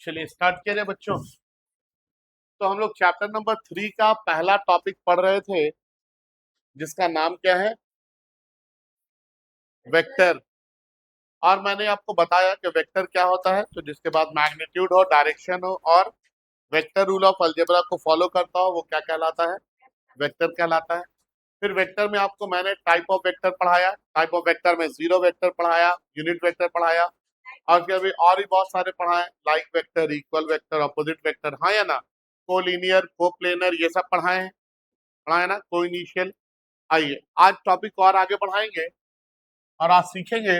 चलिए स्टार्ट किया जाए बच्चों। तो हम लोग चैप्टर नंबर 3 का पहला टॉपिक पढ़ रहे थे जिसका नाम क्या है, वेक्टर। और मैंने आपको बताया कि वेक्टर क्या होता है, तो जिसके बाद मैग्नीट्यूड हो, डायरेक्शन हो और वेक्टर रूल ऑफ अलजेब्रा को फॉलो करता हो वो क्या कहलाता है, वेक्टर कहलाता है। फिर वेक्टर में आपको मैंने टाइप ऑफ वेक्टर पढ़ाया, टाइप ऑफ वेक्टर में जीरो वेक्टर पढ़ाया, यूनिट वेक्टर पढ़ाया और फिर अभी और भी बहुत सारे पढ़ाए, like vector, equal vector, opposite vector, हाँ या ना, कोलिनियर, कोप्लेनर, ये सब पढ़ाए हैं, पढ़ाए ना, को इनिशियल। आइए आज टॉपिक और आगे बढ़ाएंगे और आज सीखेंगे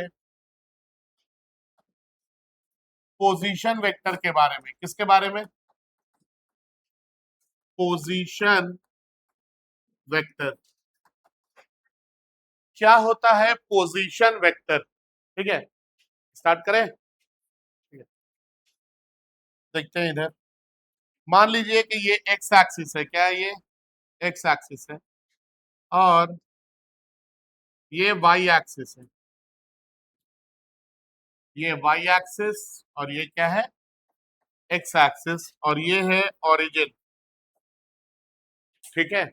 पोजीशन वेक्टर के बारे में। किसके बारे में? Position vector. क्या होता है पोजीशन वेक्टर? ठीक है, स्टार्ट करें। ठीक है, देखते हैं इधर। मान लीजिए कि ये एक्स एक्सिस है, क्या है ये? एक्स एक्सिस है और ये वाई एक्सिस है, ये वाई एक्सिस और ये क्या है, एक्स एक्सिस, और ये है ओरिजिन। ठीक है,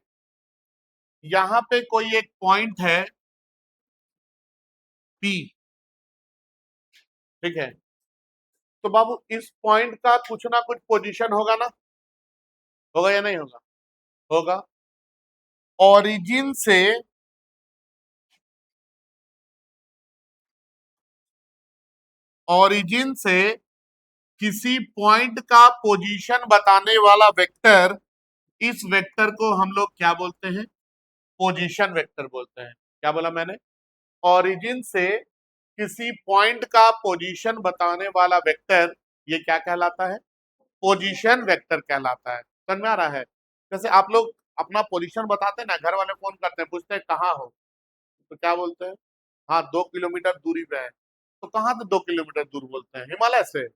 यहां पे कोई एक पॉइंट है पी। ठीक है, तो बाबू इस पॉइंट का कुछ ना कुछ पोजीशन होगा ना, होगा या नहीं होगा? होगा। ओरिजिन से ओरिजिन से किसी पॉइंट का पोजीशन बताने वाला वेक्टर, इस वेक्टर को हम लोग क्या बोलते हैं? पोजीशन वेक्टर बोलते हैं। क्या बोला मैंने? ओरिजिन से किसी पॉइंट का पोजीशन बताने वाला वेक्टर, ये क्या कहलाता है? पोजीशन वेक्टर कहलाता है। समझ में आ रहा है? जैसे आप लोग अपना पोजीशन बताते हैं ना, घर वाले फोन करते हैं, पूछते हैं कहाँ हो, तो क्या बोलते हैं? हाँ 2 किलोमीटर दूरी पे है। तो कहाँ से 2 किलोमीटर दूर बोलते हैं? हिमालय से?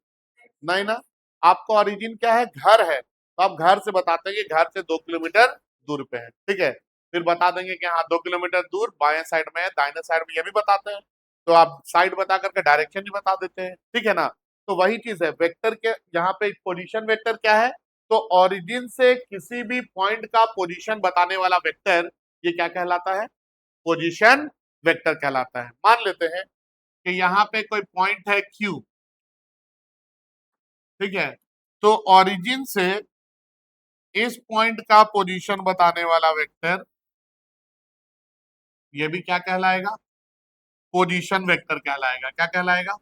नहीं ना। आपका ओरिजिन क्या है? घर है, तो आप घर से बताते हैं कि घर से 2 किलोमीटर दूर पे है। ठीक है, फिर बता देंगे कि हाँ 2 किलोमीटर दूर बाएं साइड में है, दाहिने साइड में, ये भी बताते हैं। तो आप साइड बता करके डायरेक्शन भी बता देते हैं। ठीक है ना। तो वही चीज है वेक्टर के, यहाँ पे पोजीशन वेक्टर क्या है? तो ओरिजिन से किसी भी पॉइंट का पोजीशन बताने वाला वेक्टर, ये क्या कहलाता है? पोजीशन वेक्टर कहलाता है। मान लेते हैं कि यहाँ पे कोई पॉइंट है क्यू। ठीक है, तो ओरिजिन से इस पॉइंट का पोजीशन बताने वाला वेक्टर, ये भी क्या कहलाएगा? पोजीशन वेक्टर कहलाएगा। क्या कहलाएगा?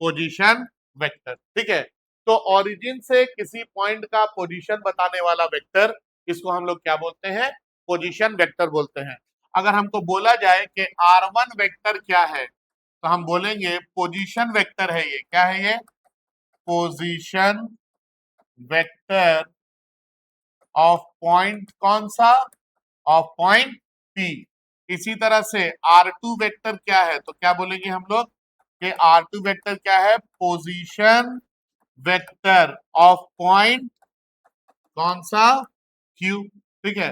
Position vector. ठीक है, तो ओरिजिन से किसी पॉइंट का पोजीशन बताने वाला वेक्टर, इसको हम लोग क्या बोलते हैं? पोजीशन वेक्टर बोलते हैं। अगर हमको बोला जाए कि R1 वेक्टर क्या है, तो हम बोलेंगे पोजीशन वेक्टर है ये। क्या है ये? पोजीशन वेक्टर ऑफ पॉइंट, कौन सा? Of point P. इसी तरह से R2 वेक्टर क्या है, तो क्या बोलेंगे हम लोग कि R2 वेक्टर क्या है? पोजीशन वेक्टर ऑफ पॉइंट, कौन सा? Q। ठीक है,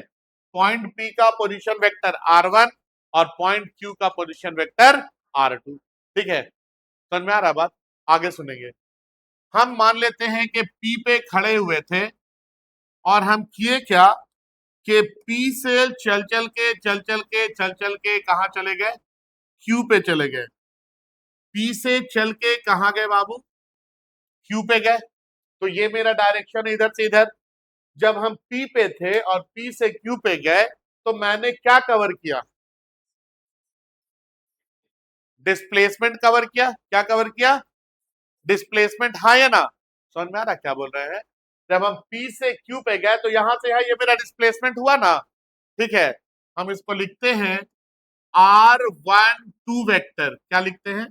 पॉइंट P का पोजीशन वेक्टर R1 और पॉइंट Q का पोजीशन वेक्टर R2। ठीक है, समझ में आ रहा बात? आगे सुनेंगे। हम मान लेते हैं कि P पे खड़े हुए थे और हम किए क्या कि P से चल चल के कहा चले गए? Q पे चले गए। P से चल के कहा गए बाबू? Q पे गए। तो ये मेरा डायरेक्शन इधर से इधर। जब हम P पे थे और P से Q पे गए, तो मैंने क्या कवर किया? डिस्प्लेसमेंट कवर किया। क्या कवर किया? डिस्प्लेसमेंट, हाँ या ना? समझ में आ रहा क्या बोल रहे हैं? जब हम P से Q पे गए तो यहां से है, ये मेरा डिस्प्लेसमेंट हुआ ना। ठीक है, हम इसको लिखते हैं R12 वेक्टर। क्या लिखते हैं?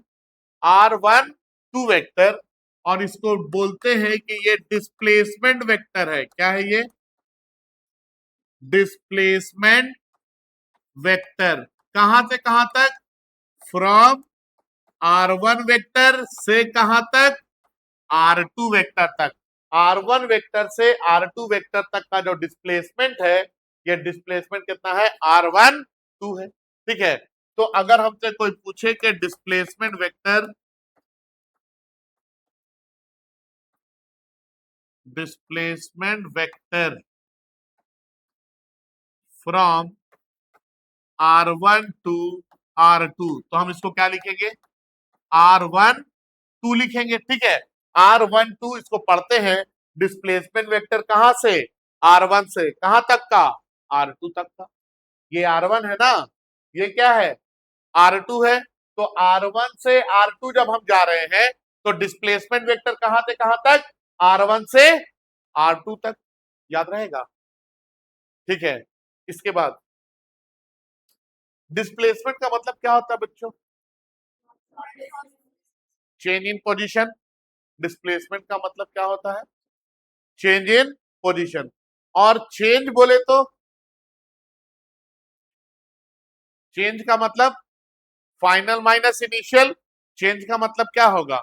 R12 vector. और इसको बोलते हैं कि ये डिस्प्लेसमेंट वेक्टर है। क्या है ये? Displacement vector. कहां से कहां तक? फ्रॉम R1 वेक्टर से कहां तक? R2 वेक्टर तक। R1 वेक्टर से R2 वेक्टर तक का जो डिस्प्लेसमेंट है, ये डिस्प्लेसमेंट कितना है? R12 है। ठीक है, तो अगर हमसे कोई पूछे कि displacement vector displacement vector from R1 to R2, तो हम इसको क्या लिखेंगे? R1 2 लिखेंगे, ठीक है। R12 इसको पढ़ते हैं, डिस्प्लेसमेंट वेक्टर कहां से? R1 से कहां तक का? R2 तक का। ये R1 है ना, ये क्या है? R2 है। तो R1 से R2 जब हम जा रहे हैं तो डिस्प्लेसमेंट वेक्टर कहां से कहां तक? R1 से R2 तक। याद रहेगा, ठीक है। इसके बाद डिस्प्लेसमेंट का मतलब क्या होता है बच्चों? Change in position. डिस्प्लेसमेंट का मतलब क्या होता है? Change in position. और चेंज बोले तो चेंज का मतलब फाइनल माइनस इनिशियल। चेंज का मतलब क्या होगा?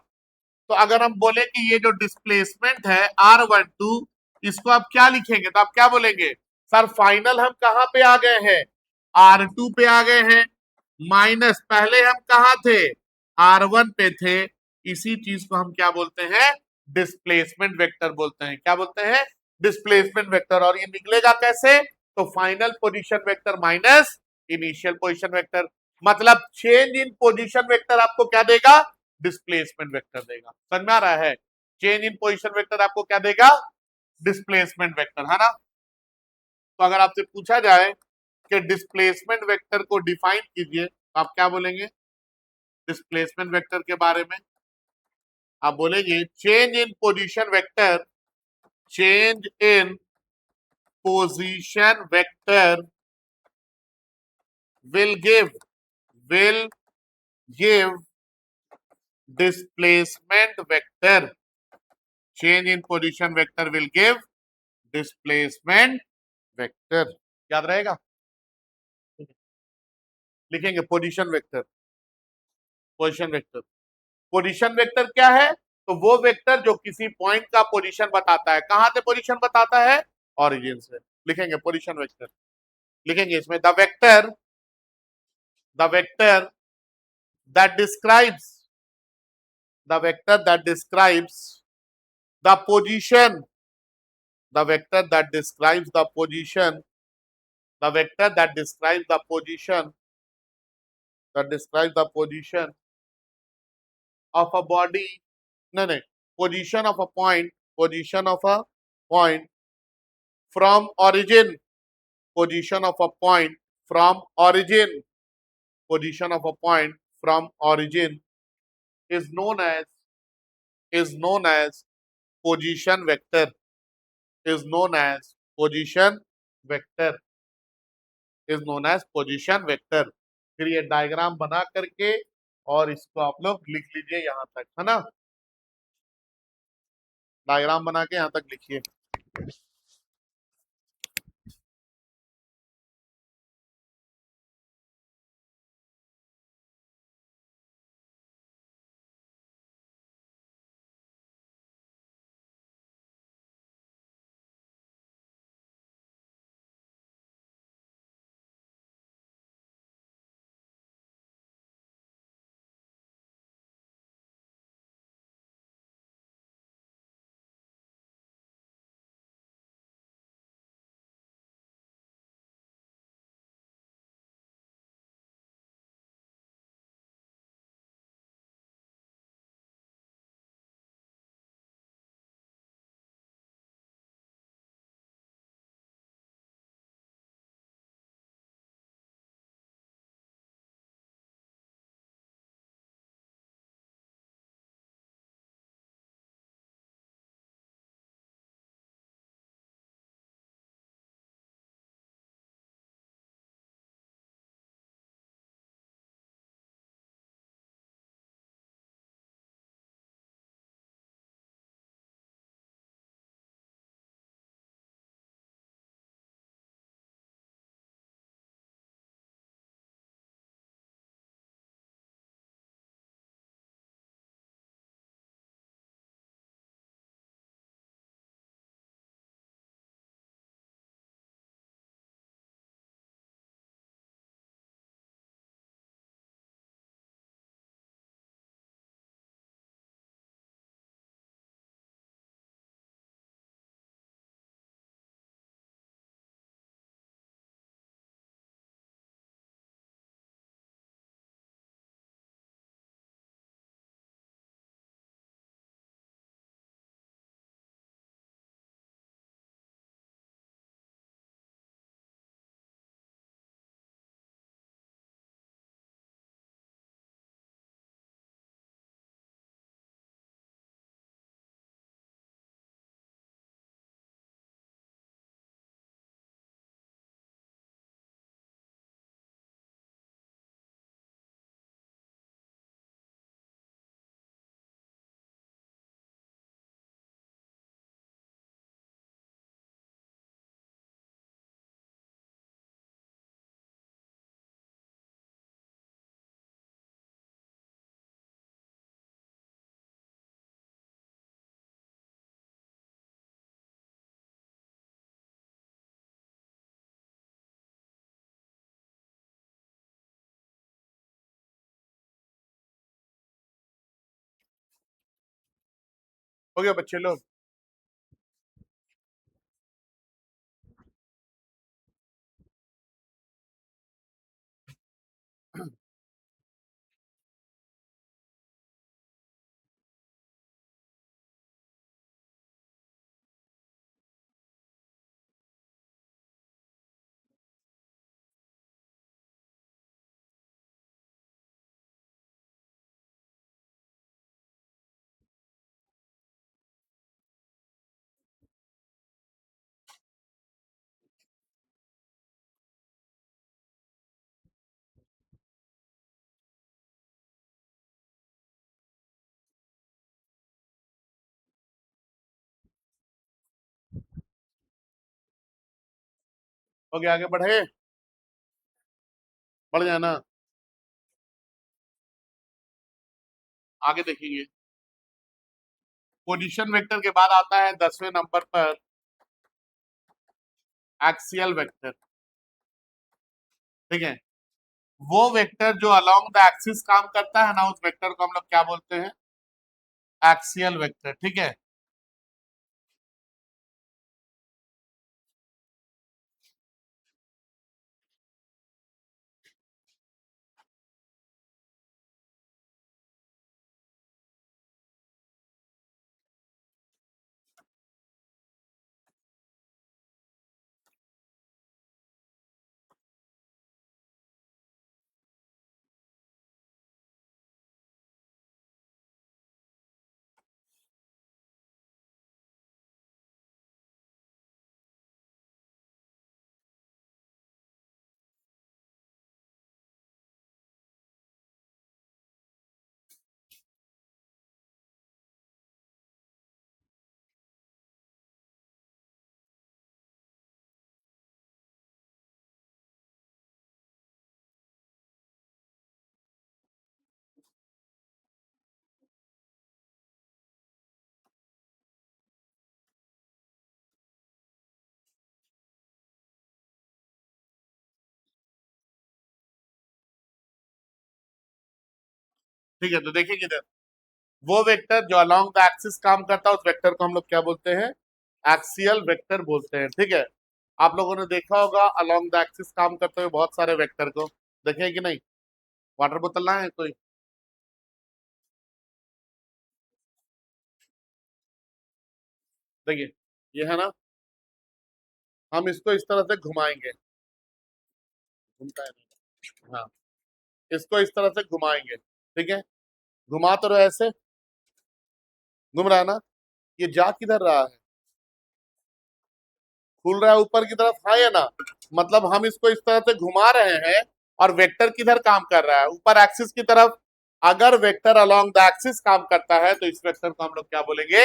तो अगर हम बोले कि ये जो डिस्प्लेसमेंट है R12, इसको आप क्या लिखेंगे? तो आप क्या बोलेंगे? सर फाइनल हम कहां पे आ गए हैं? R2 पे आ गए हैं, माइनस पहले हम कहां थे? R1 पे थे। इसी चीज को हम क्या बोलते हैं? डिस्प्लेसमेंट वेक्टर बोलते हैं। क्या बोलते हैं? Displacement vector. और ये निकलेगा कैसे? तो final position vector minus initial position vector, मतलब चेंज इन पोजीशन वेक्टर आपको क्या देगा? डिस्प्लेसमेंट वेक्टर देगा। समझ में आ रहा है? चेंज इन पोजीशन वेक्टर आपको क्या देगा? डिस्प्लेसमेंट वेक्टर, है ना। तो अगर आपसे पूछा जाए कि डिस्प्लेसमेंट वेक्टर को डिफाइन कीजिए, तो आप क्या बोलेंगे डिस्प्लेसमेंट वेक्टर के बारे में? आप बोलेंगे change in position vector, change in position vector will will give displacement vector. Change in position vector will give displacement vector. याद रहेगा, लिखेंगे position vector. Position vector, position vector क्या है? तो वो वेक्टर जो किसी पॉइंट का पोजीशन बताता है। कहां से पोजीशन बताता है? ओरिजिन से। लिखेंगे पोजीशन वेक्टर। लिखेंगे इसमें the vector that describes the vector that describes the position, the vector that describes the position, the vector that describes the position, that describes the position of a body, no, no, position of a point, position of a point from origin, position of a point from origin, position of a point from origin is known as is known as position vector, is known as position vector, is known as position vector. फिर ये diagram बना करके और इसको आप लोग लिख लीजिए यहां तक, है ना। डायग्राम बना के यहां तक लिखिए। हो गया बच्चे लोग? हो गया, आगे बढ़े, बढ़ जाना। आगे देखेंगे, पोजीशन वेक्टर के बाद आता है 10वें नंबर पर एक्सियल वेक्टर। ठीक है, वो वेक्टर जो अलोंग द एक्सिस काम करता है ना, उस वेक्टर को हम लोग क्या बोलते हैं? Axial vector. ठीक है, ठीक है, तो देखिए किधर, वो वेक्टर जो अलोंग द एक्सिस काम करता है उस वेक्टर को हम लोग क्या बोलते हैं? एक्सियल वेक्टर बोलते हैं। ठीक है, आप लोगों ने देखा होगा अलोंग द एक्सिस काम करते हुए बहुत सारे वेक्टर को, देखे कि नहीं? वाटर बोतल ना है कोई? देखिए, ये है ना, हम इसको इस तरह से घुमाएंगे, घूमता है नहीं। हाँ, इसको इस तरह से घुमाएंगे। ठीक है, घुमा तो रहे ऐसे, घूम रहा है ना, ये जा किधर रहा है? खुल रहा है ऊपर की तरफ, हाँ या ना? मतलब हम इसको इस तरह से घुमा रहे हैं और वेक्टर किधर काम कर रहा है? ऊपर एक्सिस की तरफ। अगर वेक्टर अलोंग द एक्सिस काम करता है तो इस वेक्टर को हम लोग क्या बोलेंगे?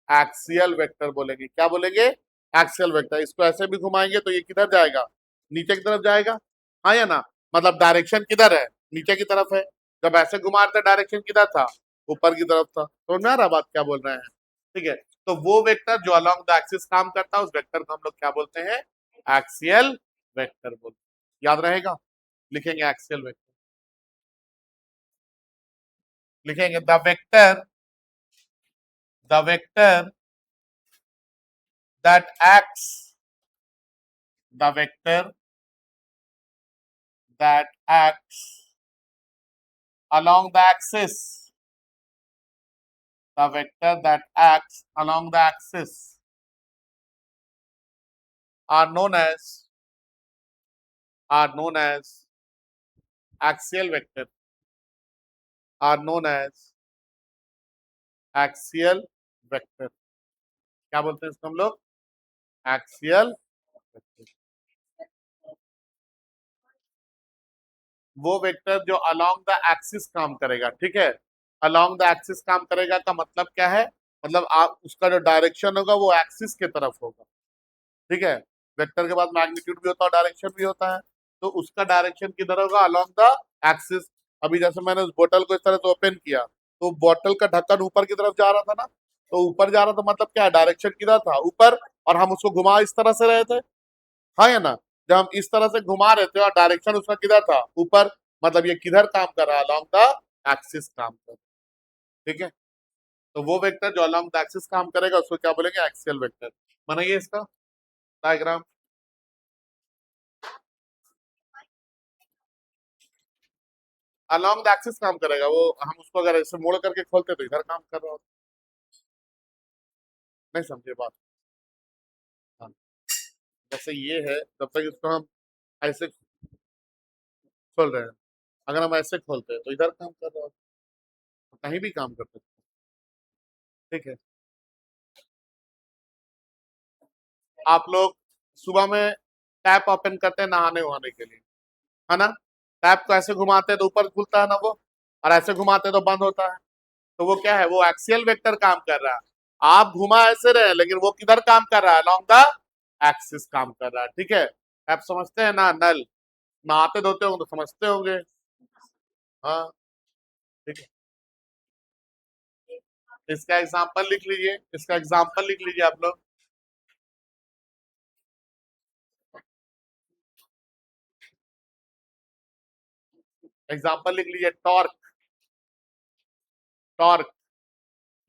एक्सियल वेक्टर बोलेंगे। क्या बोलेंगे? Axial vector. इसको ऐसे भी घुमाएंगे तो ये किधर जाएगा? नीचे की तरफ जाएगा, हाँ या ना? मतलब डायरेक्शन किधर है? नीचे की तरफ है। जब ऐसे घुमा रहे थे डायरेक्शन किधर था? ऊपर की तरफ था। तो ना रहा बात क्या बोल रहे हैं? ठीक है, तो वो वेक्टर जो अलोंग द एक्सिस काम करता है उस वेक्टर को हम लोग क्या बोलते हैं? एक्सियल वेक्टर बोलते हैं। याद रहेगा? लिखेंगे एक्सियल वेक्टर, लिखेंगे the vector that acts the vector that acts along the axis, the vector that acts along the axis are known as axial vector, are known as axial vector। क्या बोलते हैं इसको हम लोग? Axial vector. वो vector जो along the axis काम करेगा। ठीक है, अलोंग द एक्सिस काम करेगा का मतलब क्या है? मतलब आप उसका जो डायरेक्शन होगा वो एक्सिस के तरफ होगा। ठीक है, वेक्टर के बाद मैग्नीट्यूड भी होता है, डायरेक्शन भी होता है। तो उसका डायरेक्शन किधर होगा? Along the axis. अभी जैसे मैंने उस बोतल को इस तरह से ओपन किया तो बोतल का ढक्कन ऊपर की तरफ जा रहा था ना, तो ऊपर जा रहा था मतलब क्या? डायरेक्शन किधर था? ऊपर। और हम उसको घुमा इस तरह से रहे थे, हाँ या ना? जब हम इस तरह से घुमा रहे थे और डायरेक्शन उसका किधर था? ऊपर। मतलब ये किधर काम कर रहा है? अलोंग द एक्सिस काम कर रहा है। ठीक है, तो वो वेक्टर जो अलोंग द एक्सिस काम करेगा उसको क्या बोलेंगे, एक्सियल वेक्टर। बनाइए इसका डायग्राम। अलोंग द एक्सिस काम करेगा वो, हम उसको अगर ऐसे मोड़ करके खोलते तो इधर काम कर रहा होता। नहीं समझे बात? हाँ, जैसे ये है, जब तक इसको हम ऐसे खोल रहे हैं, अगर हम ऐसे खोलते हैं तो इधर काम कर रहा होता, कहीं भी काम कर सकते हैं। ठीक है, आप लोग सुबह में टैप ओपन करते हैं नहाने वहाने के लिए, है ना? टैप को ऐसे घुमाते हैं तो ऊपर खुलता है ना वो, और ऐसे घुमाते हैं तो बंद होता है। तो वो क्या है, वो एक्सियल वेक्टर काम कर रहा है। आप घुमा ऐसे रहे लेकिन वो किधर काम कर रहा है, अलोंग द एक्सिस काम कर रहा है। ठीक है, आप समझते हैं ना? नल नहाते धोते होंगे तो समझते होंगे। हाँ, ठीक है। इसका एग्जाम्पल लिख लीजिए, इसका एग्जाम्पल लिख लीजिए आप लोग। एग्जाम्पल लिख लीजिए, टॉर्क। टॉर्क,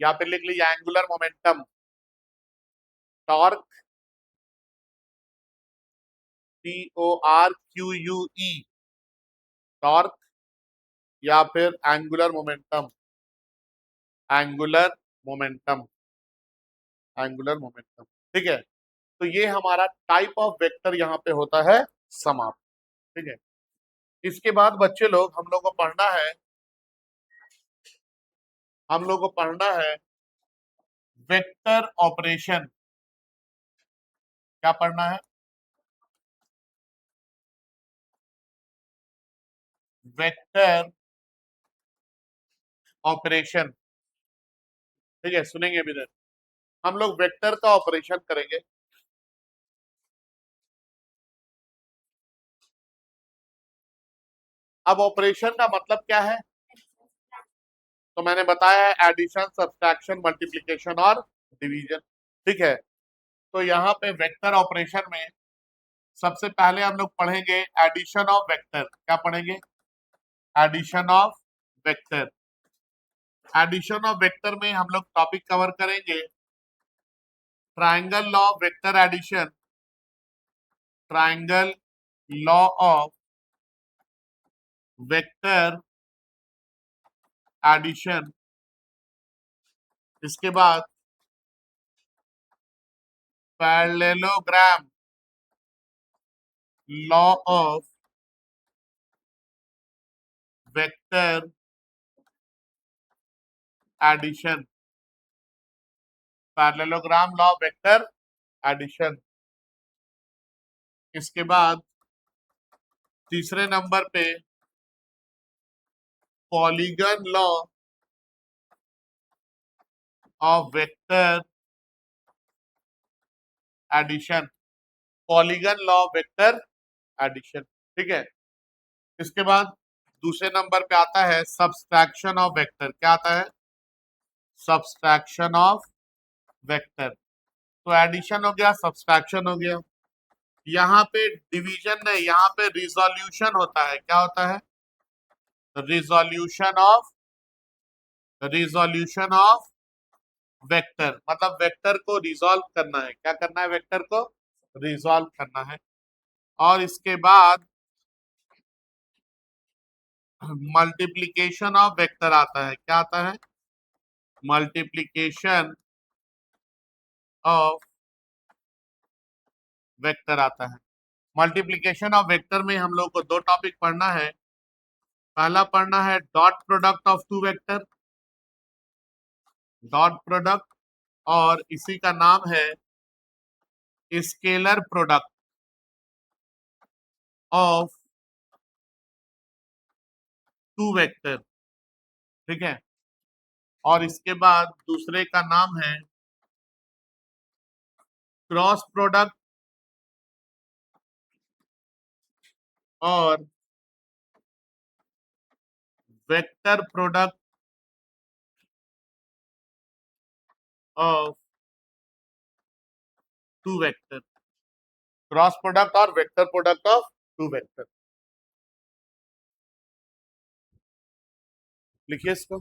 या फिर लिख लीजिए angular momentum. Torque, TORQUE, torque, या फिर angular momentum. Angular momentum, angular momentum. ठीक है, तो ये हमारा टाइप ऑफ वेक्टर यहाँ पे होता है समाप्त। ठीक है, इसके बाद बच्चे लोग हम लोग को पढ़ना है, हम लोग को पढ़ना है वेक्टर ऑपरेशन। क्या पढ़ना है? Vector operation. ठीक है, सुनेंगे भी। हम लोग वेक्टर का ऑपरेशन करेंगे। अब ऑपरेशन का मतलब क्या है, तो मैंने बताया है एडिशन, सब्सट्रैक्शन, मल्टीप्लिकेशन और डिवीजन। ठीक है, तो यहाँ पे वेक्टर ऑपरेशन में सबसे पहले हम लोग पढ़ेंगे एडिशन ऑफ वेक्टर। क्या पढ़ेंगे? Addition of vector. Addition of vector में हम लोग टॉपिक कवर करेंगे triangle law of vector addition, triangle law of vector addition. इसके बाद parallelogram law of vector addition, parallelogram law of vector addition. इसके बाद तीसरे नंबर पे polygon law of vector addition, polygon law of vector addition. ठीक है, इसके बाद दूसरे नंबर पे आता है सब्सट्रैक्शन ऑफ वेक्टर। क्या आता है? Subtraction of vector. तो एडिशन हो गया, सब्सट्रैक्शन हो गया। यहाँ पे डिवीजन नहीं, यहाँ पे रिजोल्यूशन होता है। क्या होता है? Resolution of, resolution of vector, मतलब वेक्टर को रिजॉल्व करना है। क्या करना है? वेक्टर को रिजॉल्व करना है। और इसके बाद मल्टीप्लिकेशन ऑफ वेक्टर आता है। क्या आता है? मल्टीप्लिकेशन ऑफ वेक्टर आता है। मल्टीप्लिकेशन ऑफ वेक्टर में हम लोग को दो टॉपिक पढ़ना है। पहला पढ़ना है dot product of two vector, dot product, और इसी का नाम है scalar product of two vector. ठीक है, और इसके बाद दूसरे का नाम है क्रॉस प्रोडक्ट और vector product of two vector, cross product और vector product of two vector. लिखिए इसको।